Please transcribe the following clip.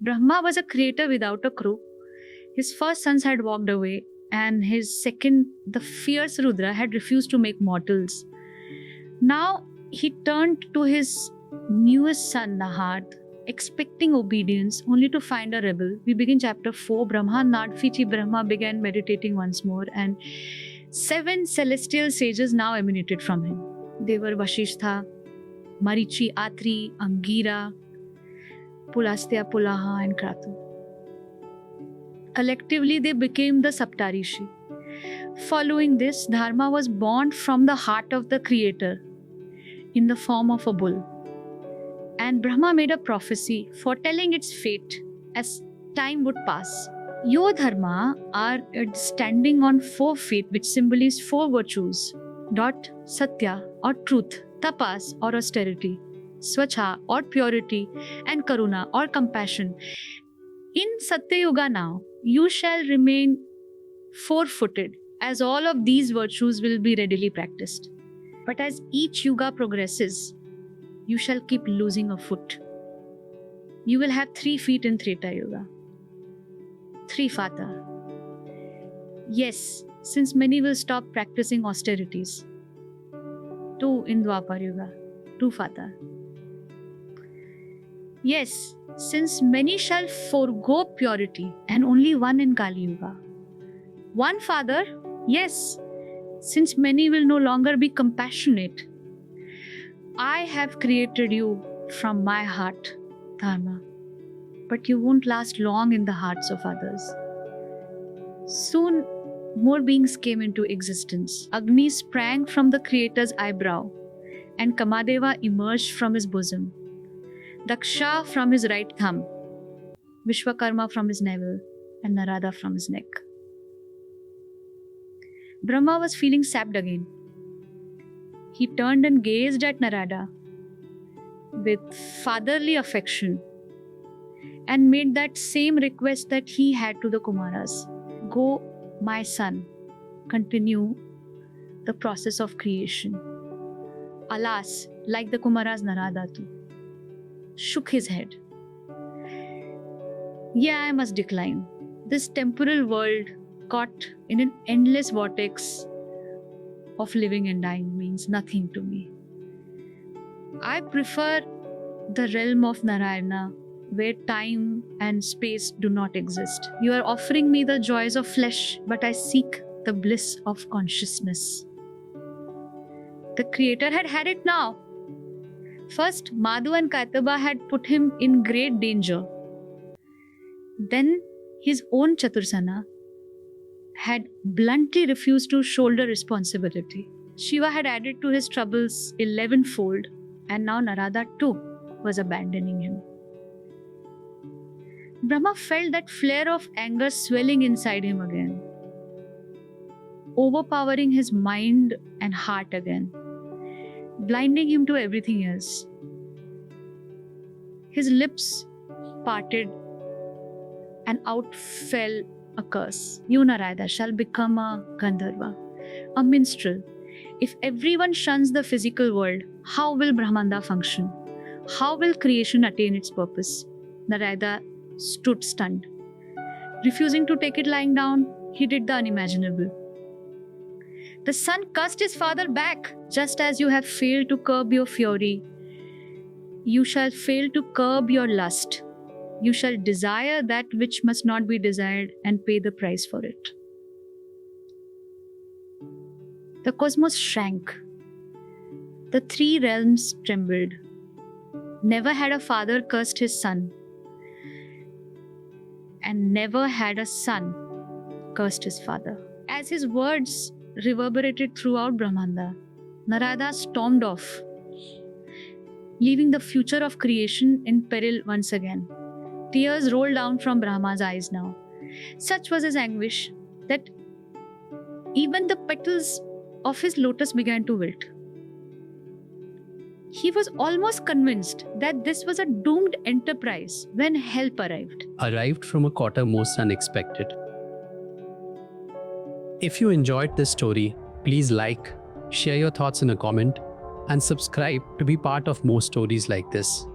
Brahma was a creator without a crew. His first sons had walked away, and his second, the fierce Rudra, had refused to make mortals. Now he turned to his newest son, Nahad, expecting obedience, only to find a rebel. We begin chapter 4. Brahma, Nadfichi Brahma, began meditating once more, and 7 celestial sages now emanated from him. They were Vashishtha, Marichi, Atri, Angira, Pulastya, Pulaha, and Kratu. Collectively, they became the Saptarishi. Following this, Dharma was born from the heart of the Creator in the form of a bull. And Brahma made a prophecy foretelling its fate as time would pass. Your dharma are standing on 4 feet, which symbolize 4 virtues: dot, satya or truth, tapas or austerity, swacha or purity, and karuna or compassion. In Satya Yuga now, you shall remain 4-footed, as all of these virtues will be readily practiced. But as each yuga progresses, you shall keep losing a foot. You will have 3 feet in Treta Yuga. 3 Fata. Yes, since many will stop practicing austerities. 2 in Dwapar Yuga. 2 Fata. Yes, since many shall forego purity, and only 1 in Kali Yuga. 1 Father, yes, since many will no longer be compassionate. I have created you from my heart, Dharma, but you won't last long in the hearts of others. Soon, more beings came into existence. Agni sprang from the Creator's eyebrow, and Kamadeva emerged from his bosom. Daksha from his right thumb, Vishwakarma from his navel, and Narada from his neck. Brahma was feeling sapped again. He turned and gazed at Narada with fatherly affection and made that same request that he had to the Kumaras. Go, my son, continue the process of creation. Alas, like the Kumaras, Narada too shook his head. Yeah, I must decline. This temporal world caught in an endless vortex of living and dying means nothing to me. I prefer the realm of Narayana, where time and space do not exist. You are offering me the joys of flesh, but I seek the bliss of consciousness. The Creator had had it now. First, Madhu and Kaitaba had put him in great danger. Then, his own Chatursana had bluntly refused to shoulder responsibility. Shiva had added to his troubles 11-fold, and now Narada too was abandoning him. Brahma felt that flare of anger swelling inside him again, overpowering his mind and heart again, blinding him to everything else. His lips parted, and out fell a curse. You, Narada, shall become a Gandharva, a minstrel. If everyone shuns the physical world, how will Brahmanda function? How will creation attain its purpose? Narada stood stunned. Refusing to take it lying down, he did the unimaginable. The son cursed his father back. Just as you have failed to curb your fury, you shall fail to curb your lust. You shall desire that which must not be desired and pay the price for it. The cosmos shrank. The 3 realms trembled. Never had a father cursed his son, and never had a son cursed his father. As his words reverberated throughout Brahmanda, Narada stormed off, leaving the future of creation in peril once again. Tears rolled down from Brahma's eyes now. Such was his anguish that even the petals of his lotus began to wilt. He was almost convinced that this was a doomed enterprise when help arrived. Arrived from a quarter most unexpected. If you enjoyed this story, please like, share your thoughts in a comment, and subscribe to be part of more stories like this.